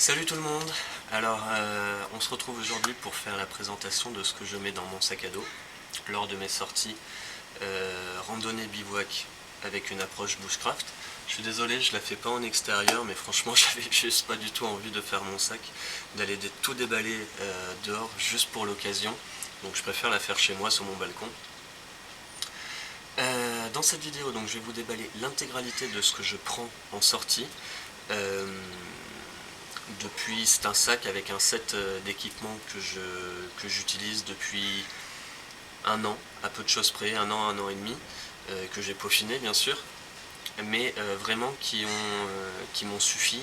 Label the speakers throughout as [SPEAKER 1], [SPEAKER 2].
[SPEAKER 1] Salut tout le monde. Alors on se retrouve aujourd'hui pour faire la présentation de ce que je mets dans mon sac à dos lors de mes sorties randonnée bivouac avec une approche bushcraft. Je suis désolé, je la fais pas en extérieur, mais franchement j'avais juste pas du tout envie de faire mon sac, d'aller tout déballer dehors juste pour l'occasion, donc je préfère la faire chez moi sur mon balcon. Dans cette vidéo, donc, je vais vous déballer l'intégralité de ce que je prends en sortie. C'est un sac avec un set d'équipements que j'utilise depuis un an, à peu de choses près, un an et demi, que j'ai peaufiné bien sûr, mais vraiment qui m'ont suffi,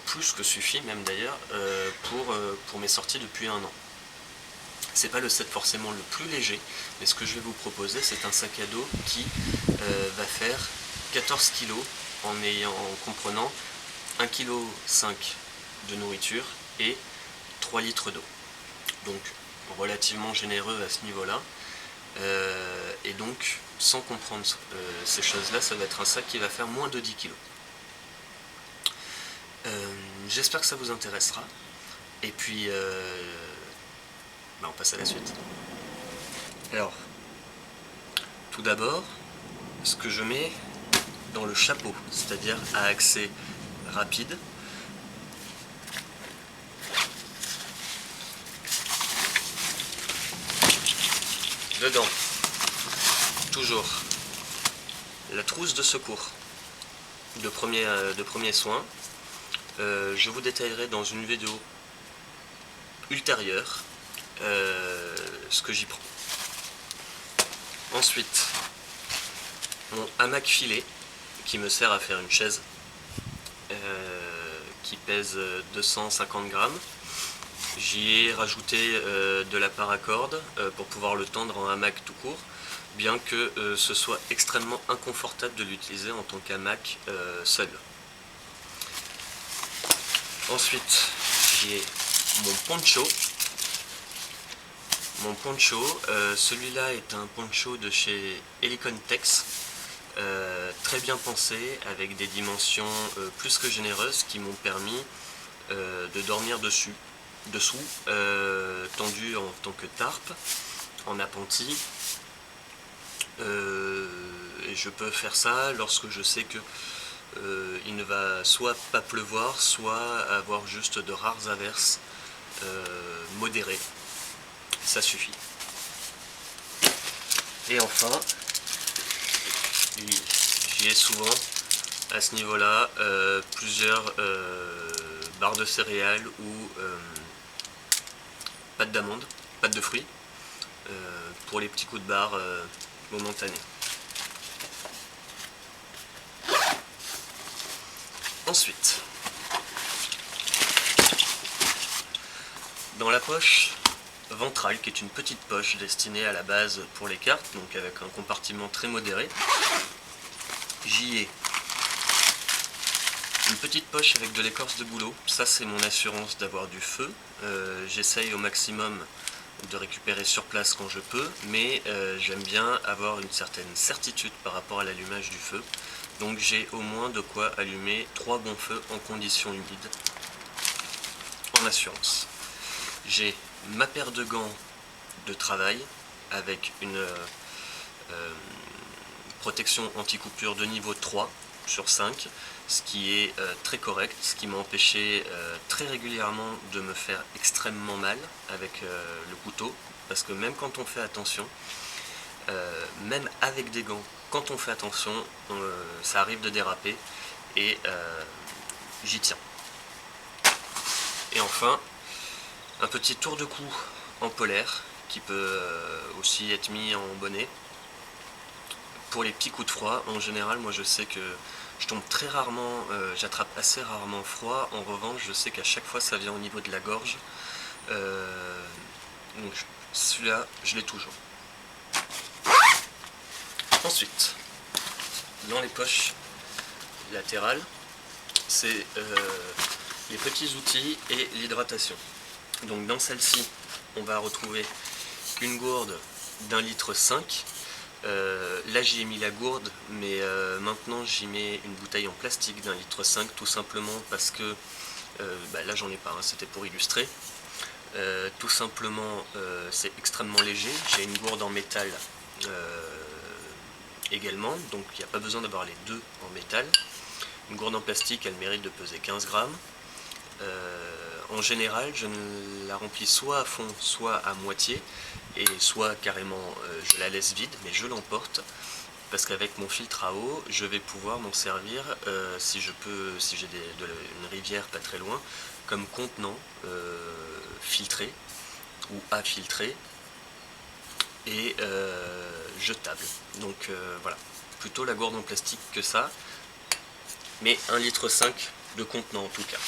[SPEAKER 1] plus que suffi même d'ailleurs, pour mes sorties depuis un an. C'est pas le set forcément le plus léger, mais ce que je vais vous proposer, c'est un sac à dos qui va faire 14 kg en comprenant 1,5 kg de nourriture et 3 litres d'eau. Donc relativement généreux à ce niveau-là. Et donc, sans comprendre ces choses-là, ça va être un sac qui va faire moins de 10 kg. J'espère que ça vous intéressera. Et puis, on passe à la suite. Alors, tout d'abord, ce que je mets dans le chapeau, c'est-à-dire à accès rapide. Dedans, toujours la trousse de secours de premier soin. Je vous détaillerai dans une vidéo ultérieure ce que j'y prends. Ensuite, mon hamac filet qui me sert à faire une chaise qui pèse 250 grammes. J'y ai rajouté de la paracorde pour pouvoir le tendre en hamac tout court, bien que ce soit extrêmement inconfortable de l'utiliser en tant qu'hamac seul. Ensuite, j'y ai mon poncho. Mon poncho, celui-là est un poncho de chez Helicon Tex, très bien pensé, avec des dimensions plus que généreuses qui m'ont permis de dormir dessous, tendu en tant que tarpe, en appentis. Et je peux faire ça lorsque je sais que il ne va soit pas pleuvoir, soit avoir juste de rares averses modérées. Ça suffit. Et enfin, j'y ai souvent à ce niveau-là plusieurs barres de céréales ou pâte d'amande, pâte de fruits, pour les petits coups de barre momentanés. Ensuite, dans la poche ventrale, qui est une petite poche destinée à la base pour les cartes, donc avec un compartiment très modéré, j'y ai une petite poche avec de l'écorce de bouleau. Ça, c'est mon assurance d'avoir du feu. J'essaye au maximum de récupérer sur place quand je peux, mais j'aime bien avoir une certaine certitude par rapport à l'allumage du feu. Donc j'ai au moins de quoi allumer 3 bons feux en conditions humides, en assurance. J'ai ma paire de gants de travail avec une protection anti-coupure de niveau 3 sur 5, ce qui est très correct, ce qui m'a empêché très régulièrement de me faire extrêmement mal avec le couteau, parce que même quand on fait attention, même avec des gants, quand on fait attention, ça arrive de déraper, et j'y tiens. Et enfin, un petit tour de cou en polaire, qui peut aussi être mis en bonnet. Pour les petits coups de froid, en général, moi je sais que je tombe très rarement, j'attrape assez rarement froid. En revanche, je sais qu'à chaque fois ça vient au niveau de la gorge. Donc celui-là, je l'ai toujours. Ensuite, dans les poches latérales, c'est les petits outils et l'hydratation. Donc dans celle-ci, on va retrouver une gourde d'1,5 litre. Là j'y ai mis la gourde, mais maintenant j'y mets une bouteille en plastique d'1,5 litre, tout simplement parce que là j'en ai pas, hein, c'était pour illustrer. Tout simplement, c'est extrêmement léger. J'ai une gourde en métal également, donc il n'y a pas besoin d'avoir les deux en métal. Une gourde en plastique, elle mérite de peser 15 grammes. En général, je la remplis soit à fond, soit à moitié, et soit carrément je la laisse vide, mais je l'emporte, parce qu'avec mon filtre à eau, je vais pouvoir m'en servir si j'ai une rivière pas très loin, comme contenant filtré ou à filtrer et jetable. Donc voilà, plutôt la gourde en plastique que ça, mais 1,5 litre de contenant en tout cas.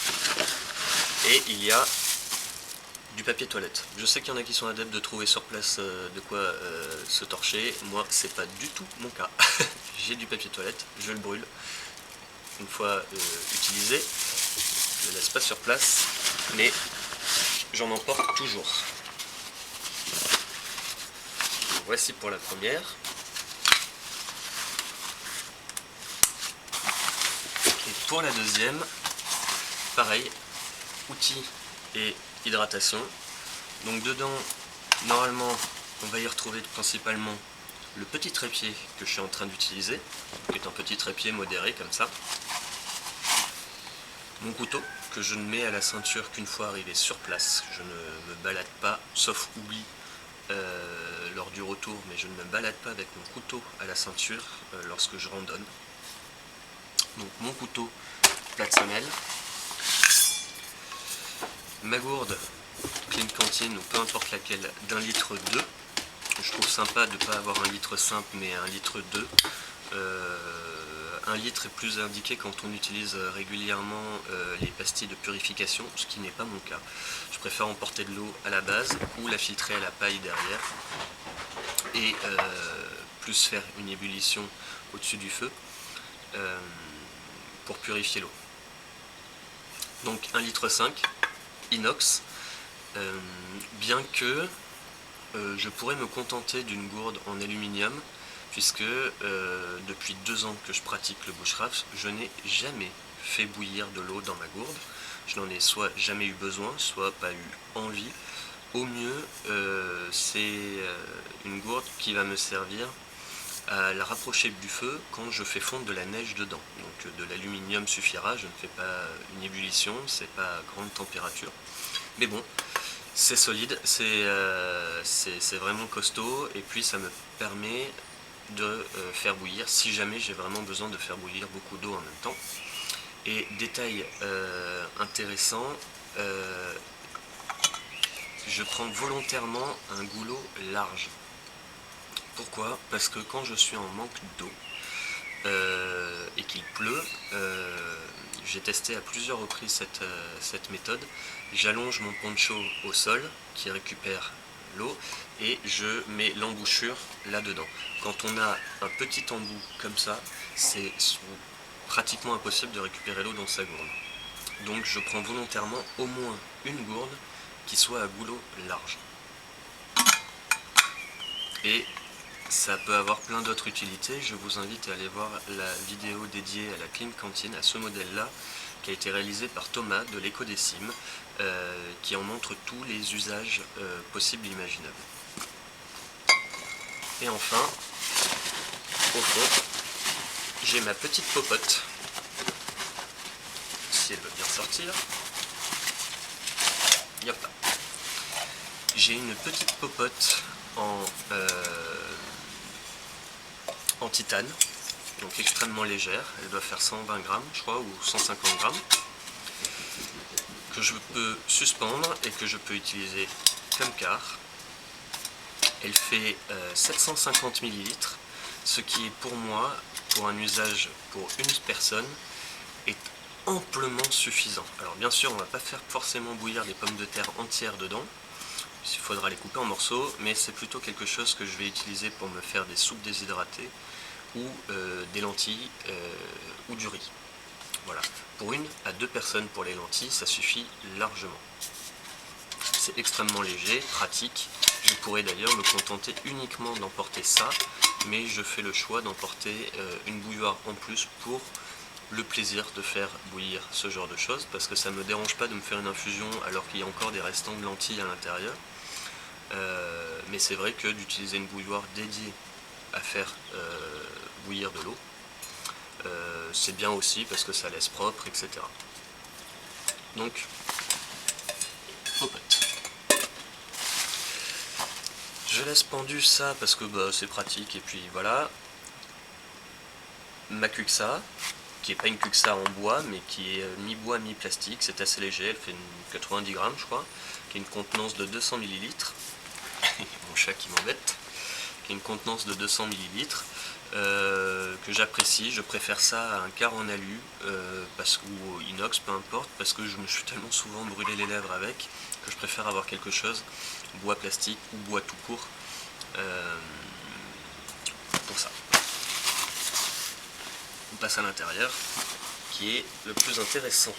[SPEAKER 1] Et il y a du papier toilette. Je sais qu'il y en a qui sont adeptes de trouver sur place de quoi se torcher. Moi, c'est pas du tout mon cas. J'ai du papier toilette, je le brûle. Une fois utilisé, je ne le laisse pas sur place, mais j'en emporte toujours. Donc, voici pour la première. Et pour la deuxième, pareil, outils et hydratation. Donc dedans, normalement, on va y retrouver principalement le petit trépied que je suis en train d'utiliser, qui est un petit trépied modéré comme ça. Mon couteau, que je ne mets à la ceinture qu'une fois arrivé sur place. Je ne me balade pas, sauf oubli lors du retour, mais je ne me balade pas avec mon couteau à la ceinture lorsque je randonne. Donc mon couteau plate semelle. Ma gourde Clean Cantine, ou peu importe laquelle, d'1,2 litre. Je trouve sympa de ne pas avoir 1 litre simple, mais 1,2 litre. 1 litre est plus indiqué quand on utilise régulièrement les pastilles de purification, ce qui n'est pas mon cas. Je préfère emporter de l'eau à la base ou la filtrer à la paille derrière et plus faire une ébullition au-dessus du feu pour purifier l'eau. Donc 1,5 litre inox, bien que je pourrais me contenter d'une gourde en aluminium, puisque depuis 2 ans que je pratique le bushcraft, je n'ai jamais fait bouillir de l'eau dans ma gourde. Je n'en ai soit jamais eu besoin, soit pas eu envie. Au mieux, c'est une gourde qui va me servir à la rapprocher du feu quand je fais fondre de la neige dedans. Donc de l'aluminium suffira, je ne fais pas une ébullition, c'est pas à grande température. Mais bon, c'est solide, c'est vraiment costaud, et puis ça me permet de faire bouillir si jamais j'ai vraiment besoin de faire bouillir beaucoup d'eau en même temps. Et détail intéressant, je prends volontairement un goulot large. Pourquoi? Parce que quand je suis en manque d'eau et qu'il pleut, j'ai testé à plusieurs reprises cette méthode. J'allonge mon poncho au sol qui récupère l'eau et je mets l'embouchure là-dedans. Quand on a un petit embout comme ça, c'est pratiquement impossible de récupérer l'eau dans sa gourde. Donc je prends volontairement au moins une gourde qui soit à goulot large. Et ça peut avoir plein d'autres utilités. Je vous invite à aller voir la vidéo dédiée à la Clean Cantine, à ce modèle-là, qui a été réalisé par Thomas de l'Éco-Décime, qui en montre tous les usages possibles et imaginables. Et enfin, au fond, j'ai ma petite popote, si elle veut bien sortir. Yop. J'ai une petite popote en titane, donc extrêmement légère, elle doit faire 120 grammes je crois, ou 150 grammes, que je peux suspendre et que je peux utiliser comme quart. Elle fait 750 ml, ce qui est pour moi, pour un usage pour une personne, est amplement suffisant. Alors bien sûr, on ne va pas faire forcément bouillir des pommes de terre entières dedans, il faudra les couper en morceaux, mais c'est plutôt quelque chose que je vais utiliser pour me faire des soupes déshydratées ou des lentilles ou du riz. Voilà, pour 1 à 2 personnes pour les lentilles, ça suffit largement. C'est extrêmement léger, pratique. Je pourrais d'ailleurs me contenter uniquement d'emporter ça, mais je fais le choix d'emporter une bouilloire en plus pour le plaisir de faire bouillir ce genre de choses, parce que ça ne me dérange pas de me faire une infusion alors qu'il y a encore des restants de lentilles à l'intérieur. Mais c'est vrai que d'utiliser une bouilloire dédiée à faire bouillir de l'eau, c'est bien aussi parce que ça laisse propre, etc. Donc, popote. Je laisse pendu ça parce que c'est pratique, et puis voilà. Ma cuxa, qui est pas une cuxa en bois, mais qui est mi-bois, mi-plastique, c'est assez léger, elle fait 90 grammes je crois, qui a une contenance de 200 ml. Mon chat qui m'embête. Qui a une contenance de 200 ml, que j'apprécie. Je préfère ça à un quart en alu, ou inox, peu importe, parce que je me suis tellement souvent brûlé les lèvres avec, que je préfère avoir quelque chose, bois plastique ou bois tout court, pour ça. On passe à l'intérieur, qui est le plus intéressant.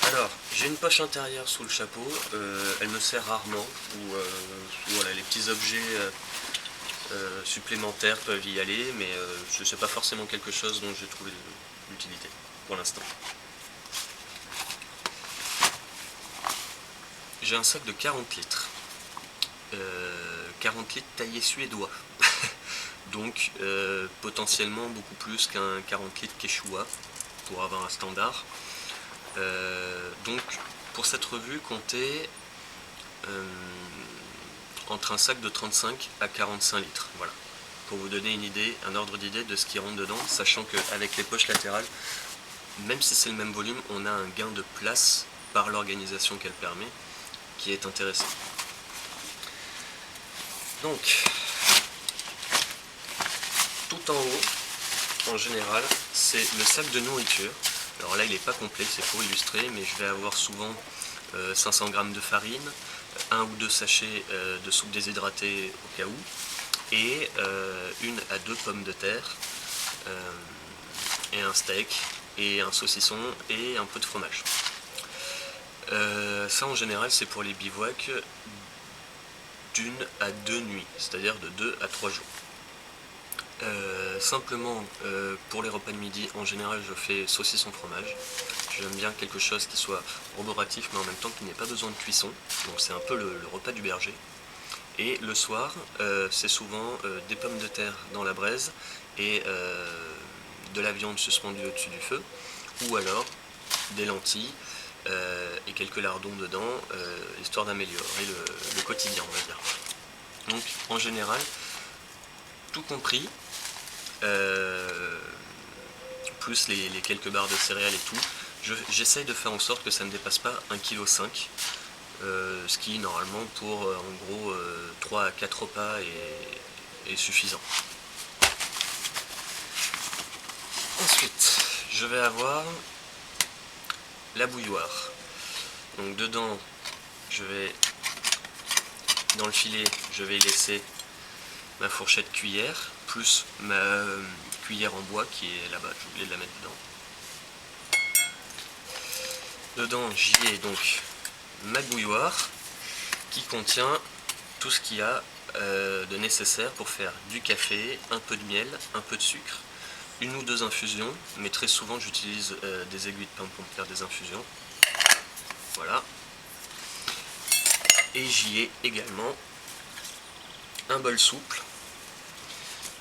[SPEAKER 1] Alors, j'ai une poche intérieure sous le chapeau, elle me sert rarement, voilà, les petits objets supplémentaires peuvent y aller, mais ce n'est pas forcément quelque chose dont j'ai trouvé l'utilité pour l'instant. J'ai un sac de 40 litres, 40 litres taillé suédois, donc potentiellement beaucoup plus qu'un 40 litres quechua pour avoir un standard. Donc pour cette revue, comptez entre un sac de 35 à 45 litres, voilà, pour vous donner une idée, un ordre d'idée de ce qui rentre dedans, sachant qu'avec les poches latérales, même si c'est le même volume, on a un gain de place par l'organisation qu'elle permet, qui est intéressant. Donc, tout en haut, en général, c'est le sac de nourriture. Alors là, il n'est pas complet, c'est pour illustrer, mais je vais avoir souvent 500 g de farine, 1 ou 2 sachets de soupe déshydratée au cas où, et 1 à 2 pommes de terre, et un steak, et un saucisson, et un peu de fromage. Ça, en général, c'est pour les bivouacs d'1 à 2 nuits, c'est-à-dire de 2 à 3 jours. Simplement, pour les repas de midi, en général, je fais saucisson fromage. J'aime bien quelque chose qui soit roboratif, mais en même temps qui n'ait pas besoin de cuisson. Donc c'est un peu le repas du berger. Et le soir, c'est souvent des pommes de terre dans la braise et de la viande suspendue au-dessus du feu, ou alors des lentilles et quelques lardons dedans, histoire d'améliorer le quotidien, on va dire. Donc en général, tout compris, plus les quelques barres de céréales et tout, j'essaye de faire en sorte que ça ne dépasse pas 1,5 kg, ce qui normalement pour en gros 3 à 4 repas est suffisant. Ensuite, je vais avoir la bouilloire. Donc dedans, dans le filet, je vais y laisser ma fourchette cuillère, plus ma cuillère en bois qui est là-bas, j'ai oublié de la mettre dedans. Dedans, j'y ai donc ma bouilloire qui contient tout ce qu'il y a de nécessaire pour faire du café, un peu de miel, un peu de sucre, 1 ou 2 infusions, mais très souvent j'utilise des aiguilles de pain pour me faire des infusions. Voilà. Et j'y ai également un bol souple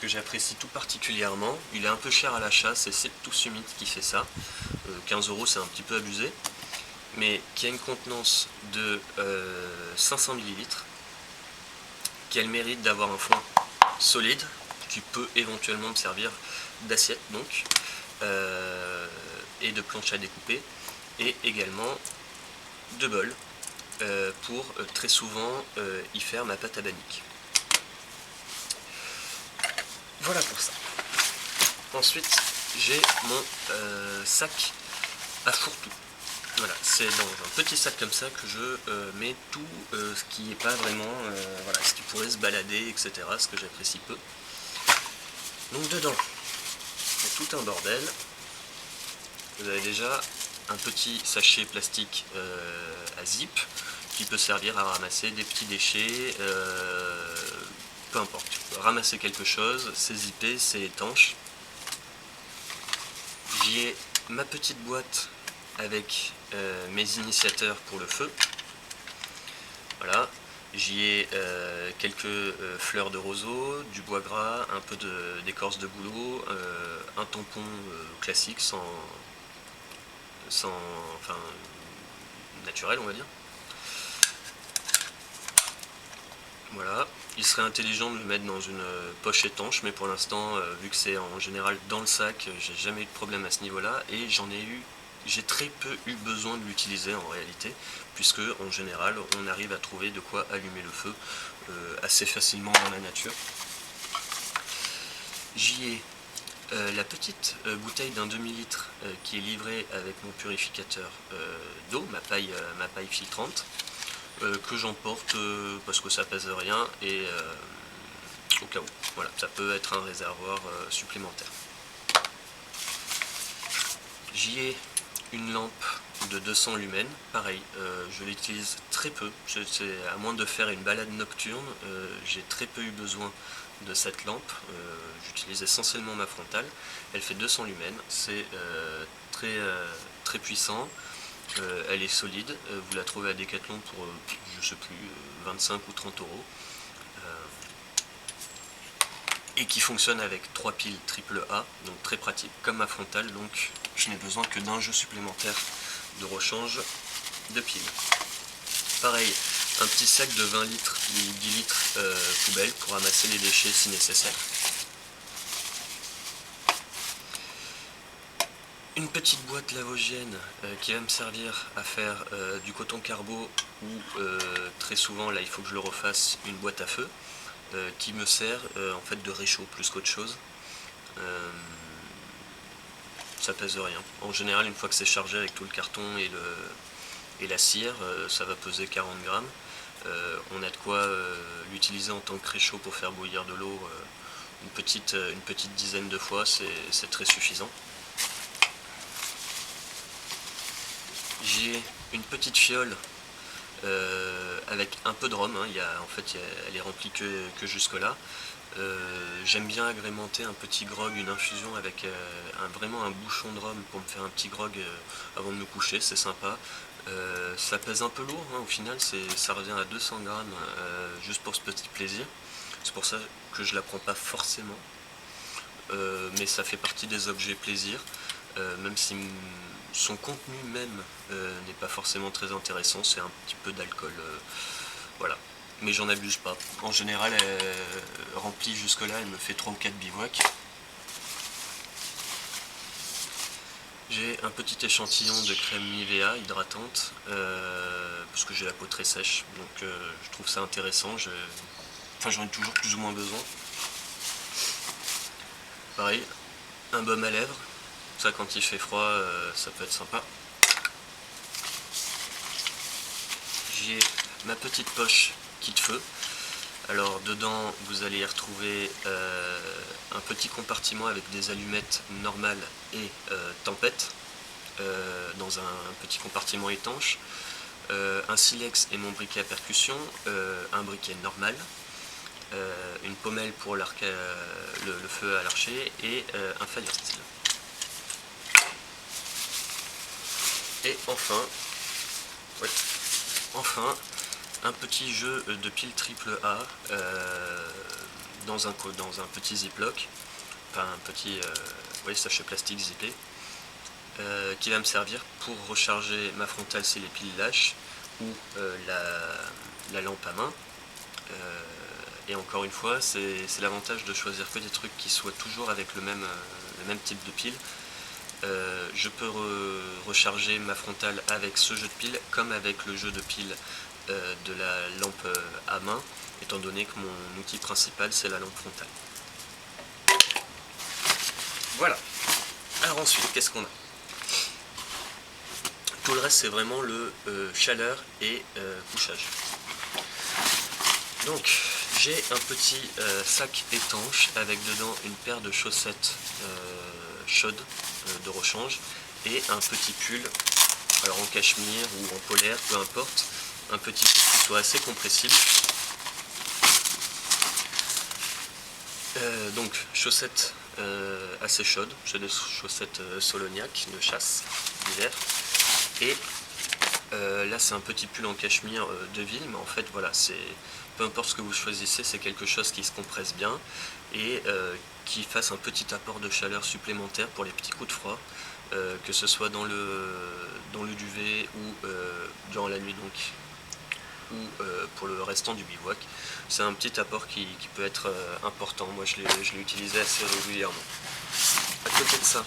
[SPEAKER 1] que j'apprécie tout particulièrement. Il est un peu cher à l'achat, c'est Septus Humit qui fait ça. 15 € c'est un petit peu abusé, mais qui a une contenance de 500 ml, qui a le mérite d'avoir un fond solide, qui peut éventuellement me servir d'assiette donc, et de planche à découper, et également de bol pour très souvent y faire ma pâte à bannique. Voilà pour ça. Ensuite, j'ai mon sac à fourre-tout. Voilà, c'est dans un petit sac comme ça que je mets tout ce qui n'est pas vraiment, voilà, ce qui pourrait se balader, etc., ce que j'apprécie peu. Donc dedans, il y a tout un bordel. Vous avez déjà un petit sachet plastique à zip qui peut servir à ramasser des petits déchets, peu importe. Ramasser quelque chose, c'est zippé, c'est étanche. J'y ai ma petite boîte avec mes initiateurs pour le feu. Voilà. J'y ai quelques fleurs de roseau, du bois gras, un peu d'écorce de bouleau, un tampon classique enfin, naturel, on va dire. Voilà. Il serait intelligent de le mettre dans une poche étanche, mais pour l'instant, vu que c'est en général dans le sac, j'ai jamais eu de problème à ce niveau-là, et j'ai très peu eu besoin de l'utiliser en réalité, puisque en général, on arrive à trouver de quoi allumer le feu assez facilement dans la nature. J'y ai la petite bouteille d'un demi-litre qui est livrée avec mon purificateur d'eau, ma paille filtrante, que j'emporte parce que ça pèse rien et au cas où. Voilà, ça peut être un réservoir supplémentaire. J'y ai une lampe de 200 lumens, pareil, je l'utilise très peu, à moins de faire une balade nocturne, j'ai très peu eu besoin de cette lampe, j'utilise essentiellement ma frontale, elle fait 200 lumens, c'est très puissant, elle est solide, vous la trouvez à Decathlon pour, je sais plus, 25 ou 30 euros, et qui fonctionne avec 3 piles AAA, donc très pratique, comme ma frontale, donc je n'ai besoin que d'un jeu supplémentaire de rechange de piles. Pareil, un petit sac de 20 litres ou 10 litres poubelle pour ramasser les déchets si nécessaire. Une petite boîte lavogène qui va me servir à faire du coton carbo ou très souvent, là il faut que je le refasse, une boîte à feu qui me sert en fait de réchaud plus qu'autre chose. Ça pèse rien. En général, une fois que c'est chargé avec tout le carton et la cire, ça va peser 40 grammes. On a de quoi l'utiliser en tant que réchaud pour faire bouillir de l'eau une petite dizaine de fois, c'est très suffisant. J'ai une petite fiole avec un peu de rhum, hein. Elle est remplie que jusque là. J'aime bien agrémenter un petit grog, une infusion avec vraiment un bouchon de rhum pour me faire un petit grog avant de me coucher, c'est sympa. Ça pèse un peu lourd, hein, au final ça revient à 200 grammes juste pour ce petit plaisir. C'est pour ça que je la prends pas forcément, mais ça fait partie des objets plaisir, même si son contenu même n'est pas forcément très intéressant, c'est un petit peu d'alcool, voilà. Mais j'en abuse pas. En général, remplie jusque là, elle me fait 3 ou 4 bivouacs. J'ai un petit échantillon de crème Nivea hydratante, parce que j'ai la peau très sèche, donc je trouve ça intéressant, j'en ai toujours plus ou moins besoin. Pareil, un baume à lèvres, ça quand il fait froid, ça peut être sympa. J'ai ma petite poche kit feu. Alors dedans vous allez y retrouver un petit compartiment avec des allumettes normales et tempête, dans un petit compartiment étanche, un silex et mon briquet à percussion, un briquet normal, une pommelle pour le feu à l'archer et un fire steel. Et enfin, un petit jeu de piles AAA dans un petit ziploc, enfin un petit sachet plastique zippé, qui va me servir pour recharger ma frontale si les piles lâchent, ou la lampe à main. Et encore une fois, c'est l'avantage de choisir que des trucs qui soient toujours avec le même type de pile. Je peux recharger ma frontale avec ce jeu de piles comme avec le jeu de piles de la lampe à main, étant donné que mon outil principal c'est la lampe frontale. Voilà. Alors ensuite, qu'est-ce qu'on a? Tout le reste c'est vraiment le chaleur et couchage. Donc j'ai un petit sac étanche avec dedans une paire de chaussettes chaudes de rechange et un petit pull, alors en cachemire ou en polaire, peu importe, un petit pull qui soit assez compressible. Donc chaussettes assez chaudes. J'ai des chaussettes Soloniac de chasse d'hiver. Et là c'est un petit pull en cachemire de ville, mais en fait voilà, peu importe ce que vous choisissez, c'est quelque chose qui se compresse bien et qui fasse un petit apport de chaleur supplémentaire pour les petits coups de froid, que ce soit dans le duvet ou durant la nuit donc, ou pour le restant du bivouac. C'est un petit apport qui peut être important. Moi je l'ai utilisé assez régulièrement. À côté de ça,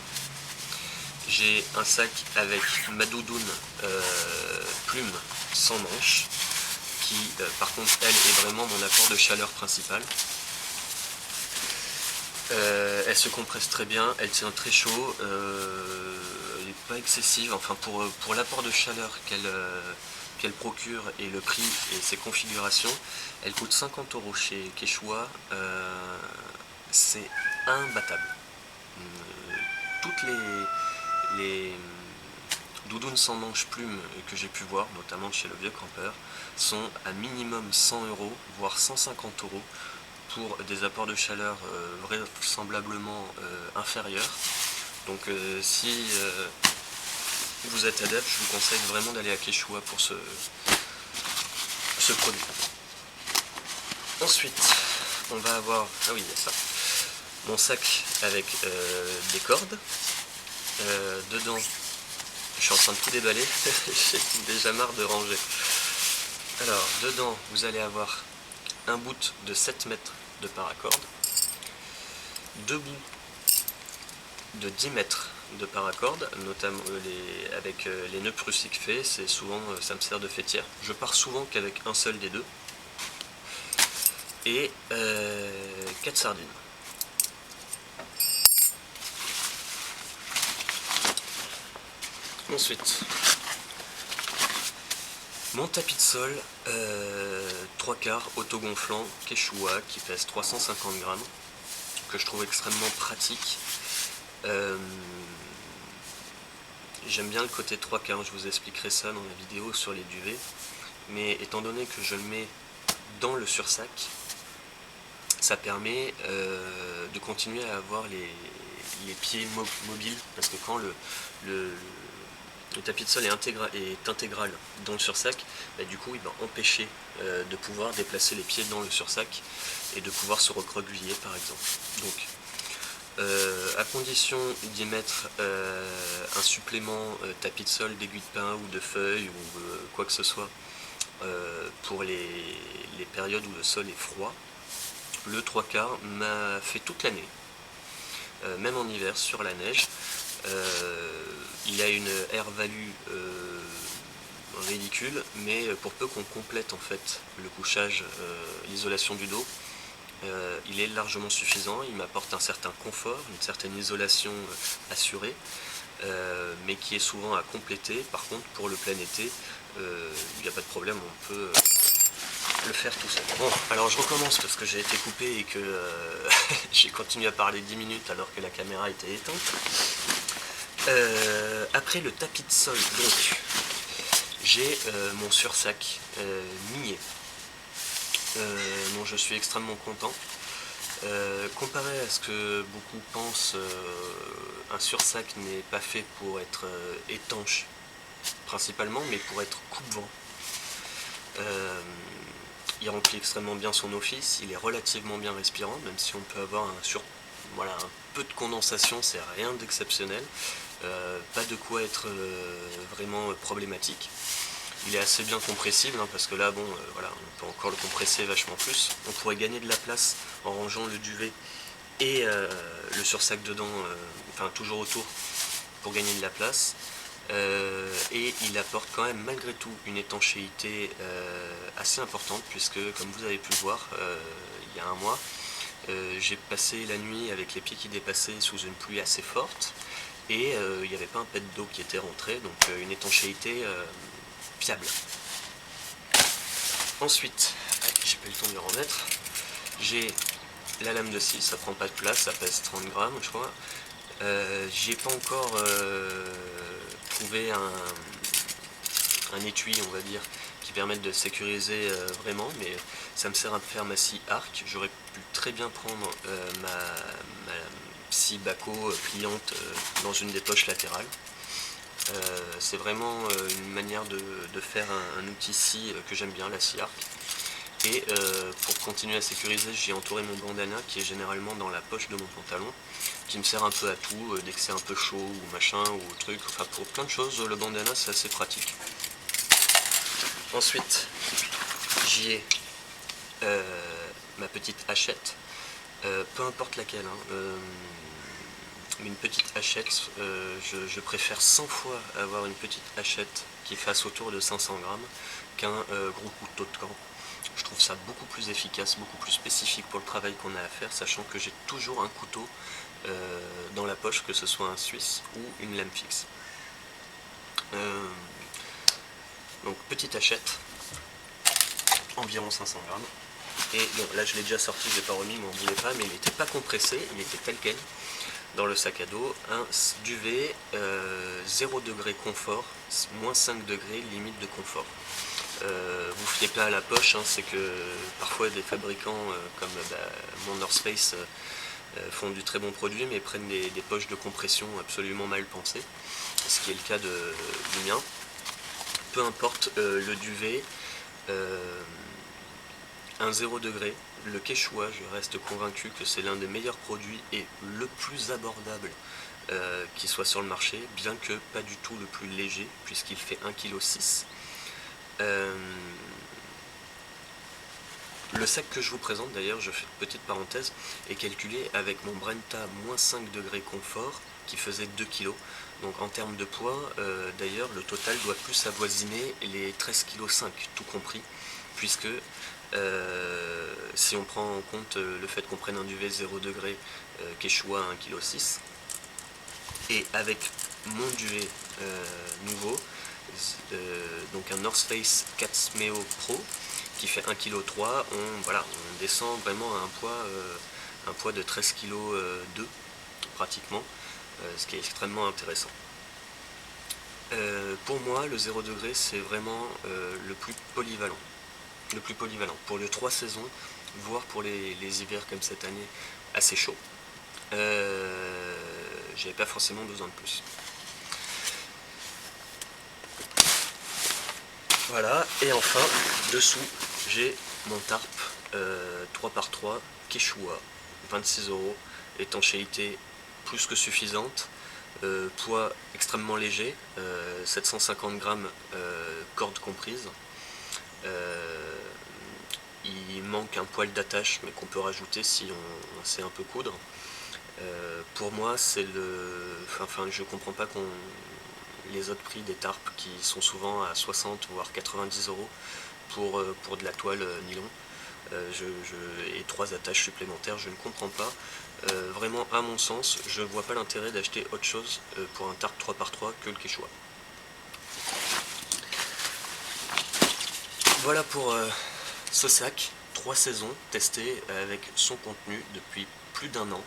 [SPEAKER 1] j'ai un sac avec ma doudoune plume sans manches, qui par contre elle est vraiment mon apport de chaleur principal. Elle se compresse très bien, elle tient très chaud, elle n'est pas excessive, enfin pour l'apport de chaleur qu'elle procure et le prix et ses configurations, elle coûte 50 € chez Quechua, c'est imbattable. Toutes les doudounes sans manches plumes que j'ai pu voir, notamment chez le Vieux Campeur, sont à minimum 100 €, voire 150 € pour des apports de chaleur vraisemblablement inférieurs. Donc si vous êtes adepte, je vous conseille vraiment d'aller à Quechua pour ce produit. Ensuite, on va avoir, ah oui, il y a ça, mon sac avec des cordes. Dedans, je suis en train de tout déballer, j'ai déjà marre de ranger. Alors, dedans, vous allez avoir un bout de 7 mètres de paracorde, deux bouts de 10 mètres de paracorde, notamment avec les nœuds prussiques faits, c'est souvent, ça me sert de faîtière. Je pars souvent qu'avec un seul des deux. Et 4 sardines. Ensuite, mon tapis de sol 3/4 autogonflant Quechua qui pèse 350 grammes, que je trouve extrêmement pratique. J'aime bien le côté 3/4, je vous expliquerai ça dans la vidéo sur les duvets, mais étant donné que je le mets dans le sursac, ça permet de continuer à avoir les pieds mobiles, parce que quand le tapis de sol est intégral dans le sursac, bah, du coup il va empêcher de pouvoir déplacer les pieds dans le sursac et de pouvoir se recroqueviller par exemple. Donc à condition d'y mettre un supplément tapis de sol d'aiguilles de pin ou de feuilles ou quoi que ce soit pour les périodes où le sol est froid, le 3/4 m'a fait toute l'année, même en hiver sur la neige. Il a une air value ridicule, mais pour peu qu'on complète en fait le couchage, l'isolation du dos, il est largement suffisant. Il m'apporte un certain confort, une certaine isolation assurée, mais qui est souvent à compléter. Par contre, pour le plein été, il n'y a pas de problème, on peut le faire tout seul. Bon, alors je recommence parce que j'ai été coupé et que j'ai continué à parler 10 minutes alors que la caméra était éteinte. Après le tapis de sol, donc j'ai mon sursac minier, dont je suis extrêmement content. Comparé à ce que beaucoup pensent, un sursac n'est pas fait pour être étanche principalement, mais pour être coupe-vent. Il remplit extrêmement bien son office, il est relativement bien respirant, même si on peut avoir un peu de condensation, c'est rien d'exceptionnel, pas de quoi être vraiment problématique. Il est assez bien compressible, hein, parce que là, bon, voilà, on peut encore le compresser vachement plus. On pourrait gagner de la place en rangeant le duvet et le sursac dedans, enfin toujours autour, pour gagner de la place. Et il apporte quand même malgré tout une étanchéité assez importante, puisque comme vous avez pu le voir il y a un mois, j'ai passé la nuit avec les pieds qui dépassaient sous une pluie assez forte, et il n'y avait pas un pet d'eau qui était rentré, donc une étanchéité fiable. Ensuite, j'ai pas eu le temps de le remettre, j'ai la lame de scie, ça prend pas de place, ça pèse 30 grammes je crois. J'ai pas encore trouvé un étui, on va dire, qui permette de sécuriser vraiment, mais ça me sert à faire ma scie arc. J'aurais pu très bien prendre ma scie Bako pliante dans une des poches latérales. C'est vraiment une manière de faire un outil scie que j'aime bien, la scie arc. Et pour continuer à sécuriser, j'ai entouré mon bandana qui est généralement dans la poche de mon pantalon, qui me sert un peu à tout, dès que c'est un peu chaud ou machin ou truc, enfin pour plein de choses, le bandana c'est assez pratique. Ensuite, j'y ai ma petite hachette, peu importe laquelle, hein, mais une petite hachette, je préfère 100 fois avoir une petite hachette qui fasse autour de 500 grammes qu'un gros couteau de camp. Je trouve ça beaucoup plus efficace, beaucoup plus spécifique pour le travail qu'on a à faire, sachant que j'ai toujours un couteau dans la poche, que ce soit un suisse ou une lame fixe. Donc petite hachette, environ 500 grammes. Et bon, là je l'ai déjà sorti, je l'ai pas remis, mais on ne voulait pas, mais il n'était pas compressé, il était tel quel. Dans le sac à dos, un duvet 0 degré confort, moins 5 degrés limite de confort. Vous fiez pas à la poche, hein, c'est que parfois des fabricants comme mon North Face font du très bon produit mais prennent des poches de compression absolument mal pensées, ce qui est le cas du mien. Peu importe le duvet, un 0 degré, le Quechua, je reste convaincu que c'est l'un des meilleurs produits et le plus abordable qui soit sur le marché, bien que pas du tout le plus léger puisqu'il fait 1,6 kg. Le sac que je vous présente, d'ailleurs, je fais une petite parenthèse, est calculé avec mon Brenta moins 5 degrés confort qui faisait 2 kg. Donc en termes de poids, d'ailleurs, le total doit plus avoisiner les 13,5 kg, tout compris, puisque si on prend en compte le fait qu'on prenne un duvet 0 degré Quechua à 1,6 kg, et avec mon duvet nouveau, donc un North Face 4 Smeo Pro qui fait 1,3 kg, on descend vraiment à un poids de 13,2 kg pratiquement, ce qui est extrêmement intéressant. Pour moi, le 0 degré c'est vraiment le plus polyvalent. Pour les 3 saisons, voire pour les hivers comme cette année assez chaud, j'avais pas forcément besoin de plus. Voilà, et enfin, dessous, j'ai mon tarp 3x3 Quechua, 26 €, étanchéité plus que suffisante, poids extrêmement léger, 750 grammes corde comprise. Il manque un poil d'attache, mais qu'on peut rajouter si on sait un peu coudre. Pour moi, c'est je comprends pas les autres prix des tarpes qui sont souvent à 60 voire 90 € pour de la toile nylon. Et 3 attaches supplémentaires, je ne comprends pas. Vraiment, à mon sens, je ne vois pas l'intérêt d'acheter autre chose pour un tarp 3x3 que le Quechua. Voilà pour ce sac, 3 saisons testé avec son contenu depuis plus d'1 an.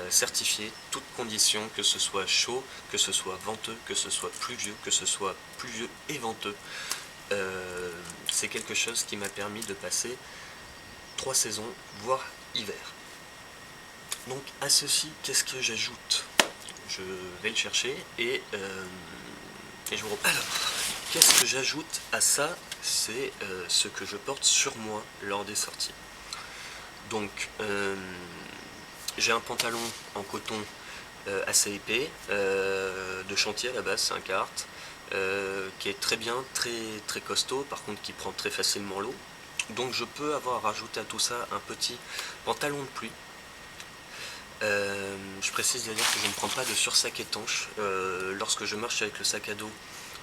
[SPEAKER 1] Certifié, toutes conditions, que ce soit chaud, que ce soit venteux, que ce soit pluvieux, et venteux. C'est quelque chose qui m'a permis de passer 3 saisons, voire hiver. Donc à ceci, qu'est-ce que j'ajoute? Je vais le chercher et je vous reprends. Alors, qu'est-ce que j'ajoute à ça? C'est ce que je porte sur moi lors des sorties. Donc, j'ai un pantalon en coton assez épais, de chantier à la base, c'est un Carhartt, qui est très bien, très costaud, par contre qui prend très facilement l'eau. Donc je peux avoir rajouté à tout ça un petit pantalon de pluie. Je précise d'ailleurs que je ne prends pas de sursac étanche. Lorsque je marche avec le sac à dos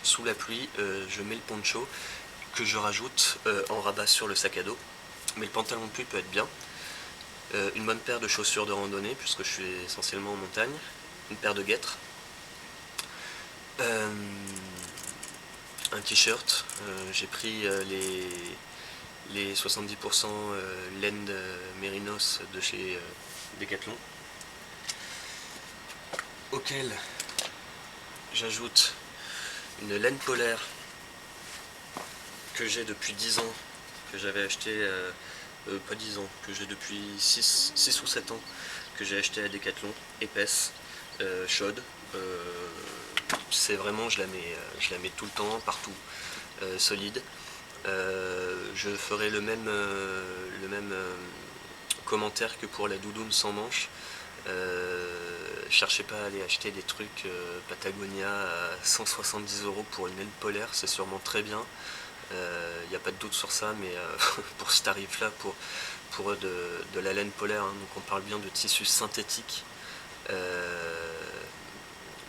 [SPEAKER 1] sous la pluie, je mets le poncho que je rajoute en rabat sur le sac à dos. Mais le pantalon de pluie peut être bien. Une bonne paire de chaussures de randonnée, puisque je suis essentiellement en montagne, une paire de guêtres, un t-shirt, j'ai pris les 70% laine mérinos de chez Decathlon, auquel j'ajoute une laine polaire que j'ai depuis 10 ans, que j'avais acheté pas 10 ans, que j'ai depuis 6 ou 7 ans, que j'ai acheté à Decathlon, épaisse, chaude. C'est vraiment, je la mets tout le temps, partout, solide. Je ferai le même commentaire que pour la doudoune sans manche. Cherchez pas à aller acheter des trucs Patagonia à 170 € pour une laine polaire, c'est sûrement très bien. Il n'y a pas de doute sur ça, mais pour ce tarif là, pour de la laine polaire, hein, donc on parle bien de tissu synthétique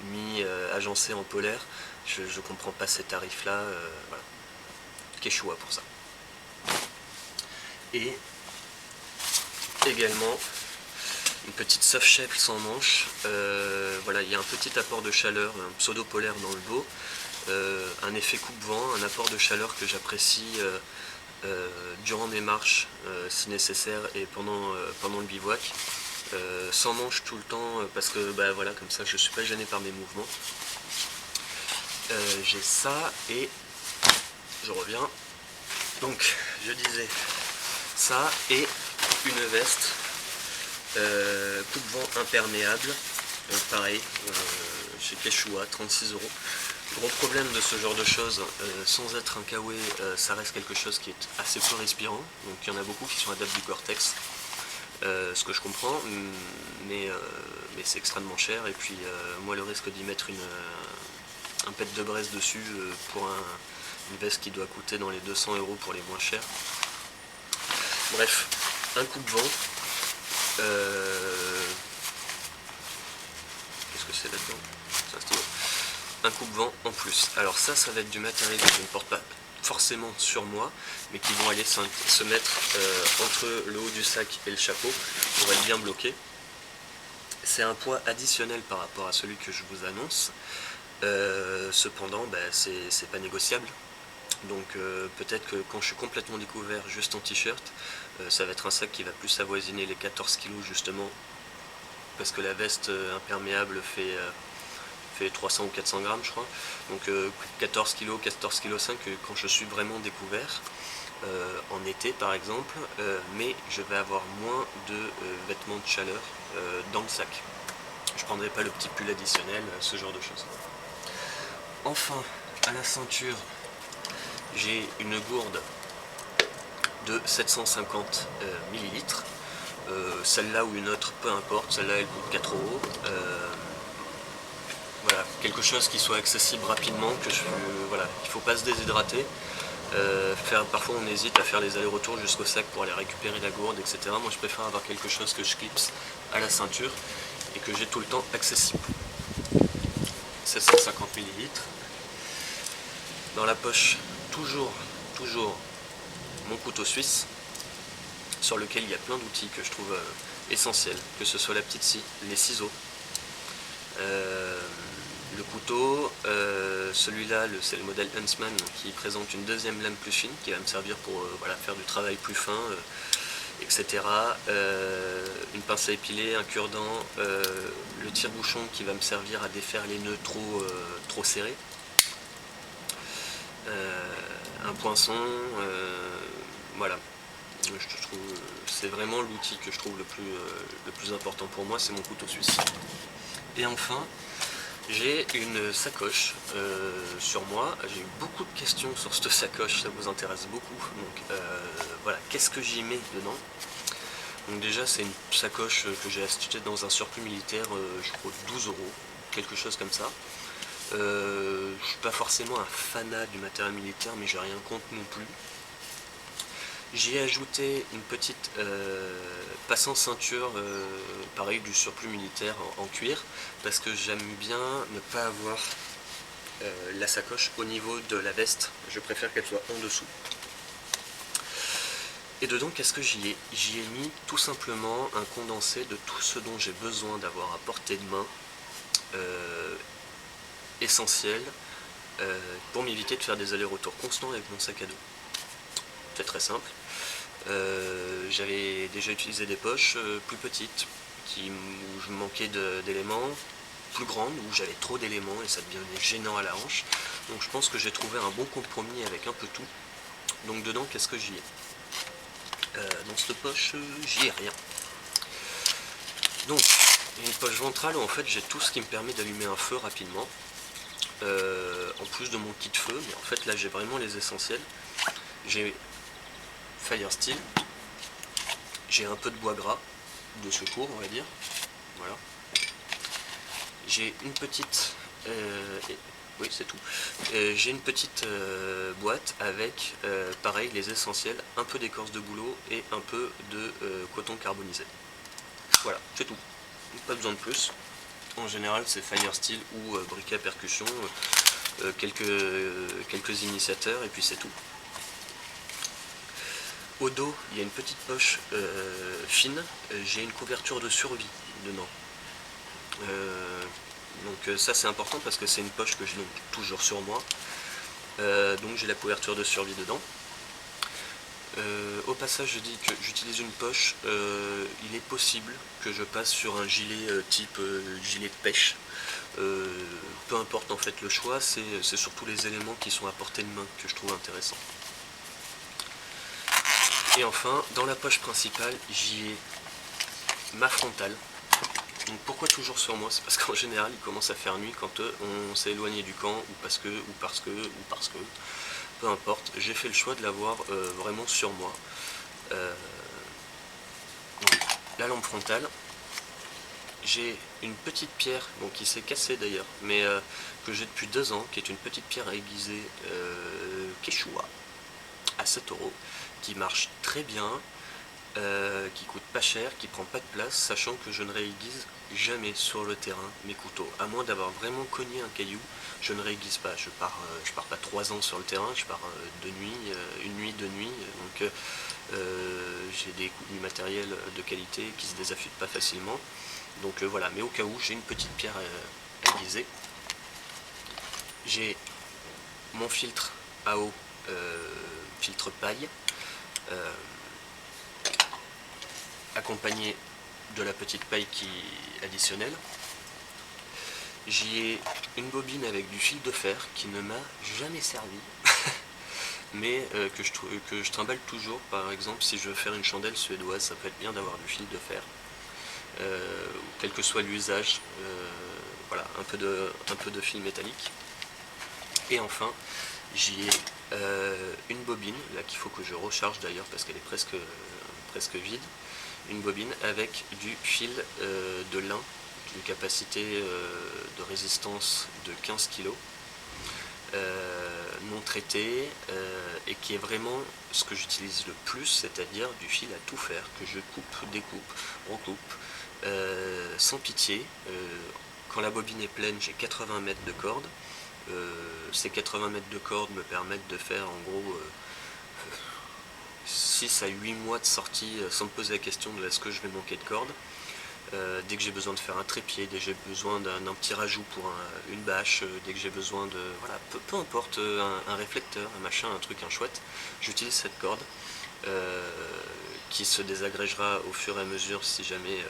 [SPEAKER 1] mis agencé en polaire, je comprends pas ces tarifs là, voilà. Quechua pour ça. Et également une petite soft shell sans manche. Voilà, il y a un petit apport de chaleur, un pseudo polaire dans le dos, un effet coupe-vent, un apport de chaleur que j'apprécie durant mes marches si nécessaire et pendant le bivouac. Sans manche tout le temps parce que voilà, comme ça je suis pas gêné par mes mouvements. J'ai ça et je reviens. Donc je disais ça et une veste coupe-vent imperméable, pareil, chez Quechua, 36 €. Gros problème de ce genre de choses, sans être un kawaii, ça reste quelque chose qui est assez peu respirant, donc il y en a beaucoup qui sont adeptes du Gore-Tex, ce que je comprends, mais c'est extrêmement cher, et puis moi le risque d'y mettre un pet de braise dessus pour une veste qui doit coûter dans les 200 € pour les moins chers. Bref, un coupe-vent. Qu'est-ce que c'est là-dedans? C'est un stylo. Un coupe-vent en plus. Alors ça va être du matériel que je ne porte pas forcément sur moi, mais qui vont aller se mettre entre le haut du sac et le chapeau pour être bien bloqué. C'est un poids additionnel par rapport à celui que je vous annonce. Cependant, c'est pas négociable. Donc peut-être que quand je suis complètement découvert juste en t-shirt, ça va être un sac qui va plus avoisiner les 14 kg justement, parce que la veste imperméable fait 300 ou 400 grammes je crois, donc 14 kg, 14 kg 5 quand je suis vraiment découvert, en été par exemple, mais je vais avoir moins de vêtements de chaleur dans le sac. Je prendrai pas le petit pull additionnel, ce genre de choses. Enfin, à la ceinture, j'ai une gourde de 750 ml, celle-là ou une autre, peu importe, celle-là elle coûte 4 €. Voilà, quelque chose qui soit accessible rapidement, voilà, il ne faut pas se déshydrater. Parfois on hésite à faire les allers-retours jusqu'au sac pour aller récupérer la gourde, etc. Moi je préfère avoir quelque chose que je clipse à la ceinture et que j'ai tout le temps accessible. 750 ml. Dans la poche, toujours mon couteau suisse, sur lequel il y a plein d'outils que je trouve essentiels, que ce soit la petite scie, les ciseaux, le couteau, celui-là c'est le modèle Huntsman qui présente une deuxième lame plus fine qui va me servir pour voilà, faire du travail plus fin, etc. Une pince à épiler, un cure-dent, le tire-bouchon qui va me servir à défaire les nœuds trop serrés, un poinçon, voilà. Je trouve c'est vraiment l'outil que je trouve le plus important pour moi, c'est mon couteau suisse. Et enfin, j'ai une sacoche sur moi. J'ai eu beaucoup de questions sur cette sacoche, ça vous intéresse beaucoup. Donc voilà, qu'est-ce que j'y mets dedans? Donc déjà c'est une sacoche que j'ai achetée dans un surplus militaire, je crois 12 €, quelque chose comme ça. Je suis pas forcément un fanat du matériel militaire, mais j'ai rien contre non plus. J'y ai ajouté une petite passant ceinture, pareil du surplus militaire en cuir, parce que j'aime bien ne pas avoir la sacoche au niveau de la veste, je préfère qu'elle soit en dessous. Et dedans, qu'est-ce que j'y ai? J'y ai mis tout simplement un condensé de tout ce dont j'ai besoin d'avoir à portée de main, essentiel, pour m'éviter de faire des allers-retours constants avec mon sac à dos. C'est très simple. J'avais déjà utilisé des poches plus petites où je manquais d'éléments, plus grandes où j'avais trop d'éléments et ça devenait gênant à la hanche. Donc je pense que j'ai trouvé un bon compromis avec un peu tout. Donc dedans, qu'est-ce que j'y ai? Dans cette poche, j'y ai rien. Donc, il y a une poche ventrale où en fait j'ai tout ce qui me permet d'allumer un feu rapidement. En plus de mon kit feu, mais en fait là j'ai vraiment les essentiels. J'ai Fire Steel, j'ai un peu de bois gras de secours on va dire, voilà. J'ai une petite, oui c'est tout, j'ai une petite boîte avec pareil les essentiels, un peu d'écorce de bouleau et un peu de coton carbonisé. Voilà, c'est tout, pas besoin de plus. En général c'est Fire Steel ou briquet à percussion, quelques initiateurs et puis c'est tout. Au dos il y a une petite poche fine, j'ai une couverture de survie dedans. Donc ça c'est important parce que c'est une poche que j'ai donc toujours sur moi. Donc j'ai la couverture de survie dedans. Au passage je dis que j'utilise une poche, il est possible que je passe sur un gilet type gilet de pêche. Peu importe en fait le choix, c'est surtout les éléments qui sont à portée de main que je trouve intéressants. Et enfin, dans la poche principale, j'y ai ma frontale. Donc pourquoi toujours sur moi? C'est parce qu'en général il commence à faire nuit quand on s'est éloigné du camp, ou parce que, peu importe, j'ai fait le choix de l'avoir vraiment sur moi. Donc, la lampe frontale, j'ai une petite pierre, bon, qui s'est cassée d'ailleurs, mais que j'ai depuis 2 ans, qui est une petite pierre aiguisée Quechua à 7 €, qui marche très bien, qui coûte pas cher, qui prend pas de place, sachant que je ne réaiguise jamais sur le terrain mes couteaux, à moins d'avoir vraiment cogné un caillou, je ne réaiguise pas, je pars pas 3 ans sur le terrain, je pars de nuit, une nuit, 2 nuits, donc j'ai du matériel de qualité qui se désaffûte pas facilement, donc voilà, mais au cas où j'ai une petite pierre aiguisée, j'ai mon filtre à eau, filtre paille, accompagné de la petite paille additionnelle. J'y ai une bobine avec du fil de fer qui ne m'a jamais servi, mais que je trimballe toujours. Par exemple, si je veux faire une chandelle suédoise, ça peut être bien d'avoir du fil de fer, quel que soit l'usage, voilà, un peu de fil métallique. Et enfin, j'y ai une bobine, là qu'il faut que je recharge d'ailleurs parce qu'elle est presque vide. Une bobine avec du fil de lin d'une capacité de résistance de 15 kg, non traité, et qui est vraiment ce que j'utilise le plus, c'est-à-dire du fil à tout faire, que je coupe, découpe, recoupe, sans pitié. Quand la bobine est pleine, j'ai 80 mètres de corde. Ces 80 mètres de corde me permettent de faire en gros 6 à 8 mois de sortie sans me poser la question de est-ce que je vais manquer de corde. Dès que j'ai besoin de faire un trépied, dès que j'ai besoin d'un petit rajout pour une bâche, dès que j'ai besoin de... Voilà, peu importe, un réflecteur, un machin, un truc, un chouette, j'utilise cette corde qui se désagrégera au fur et à mesure si jamais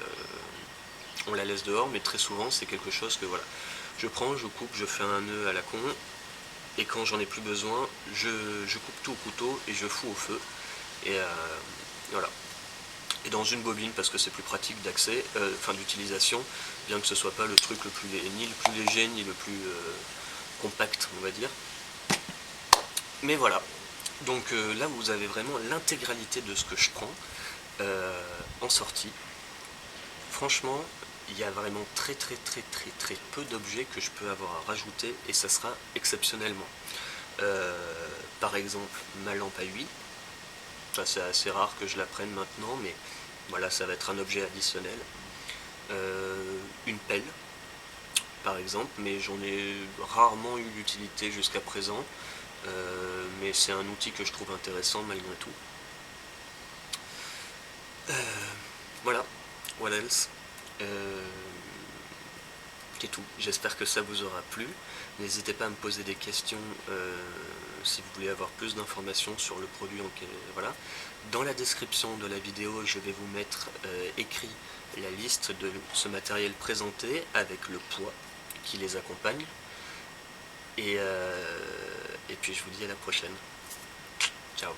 [SPEAKER 1] on la laisse dehors, mais très souvent c'est quelque chose que voilà, je prends, je coupe, je fais un nœud à la con, et quand j'en ai plus besoin, je coupe tout au couteau et je fous au feu. Et voilà. Et dans une bobine parce que c'est plus pratique d'accès, enfin d'utilisation, bien que ce soit pas le truc ni le plus léger ni le plus compact on va dire. Mais voilà. Donc là vous avez vraiment l'intégralité de ce que je prends en sortie. Franchement, il y a vraiment très peu d'objets que je peux avoir à rajouter et ça sera exceptionnellement. Par exemple ma lampe à huile. Ça c'est assez rare que je la prenne maintenant, mais voilà, ça va être un objet additionnel. Une pelle, par exemple, mais j'en ai rarement eu l'utilité jusqu'à présent. Mais c'est un outil que je trouve intéressant malgré tout. Voilà, what else? C'est tout. J'espère que ça vous aura plu. N'hésitez pas à me poser des questions si vous voulez avoir plus d'informations sur le produit. Voilà. Dans la description de la vidéo, je vais vous mettre écrit la liste de ce matériel présenté avec le poids qui les accompagne. Et puis je vous dis à la prochaine. Ciao.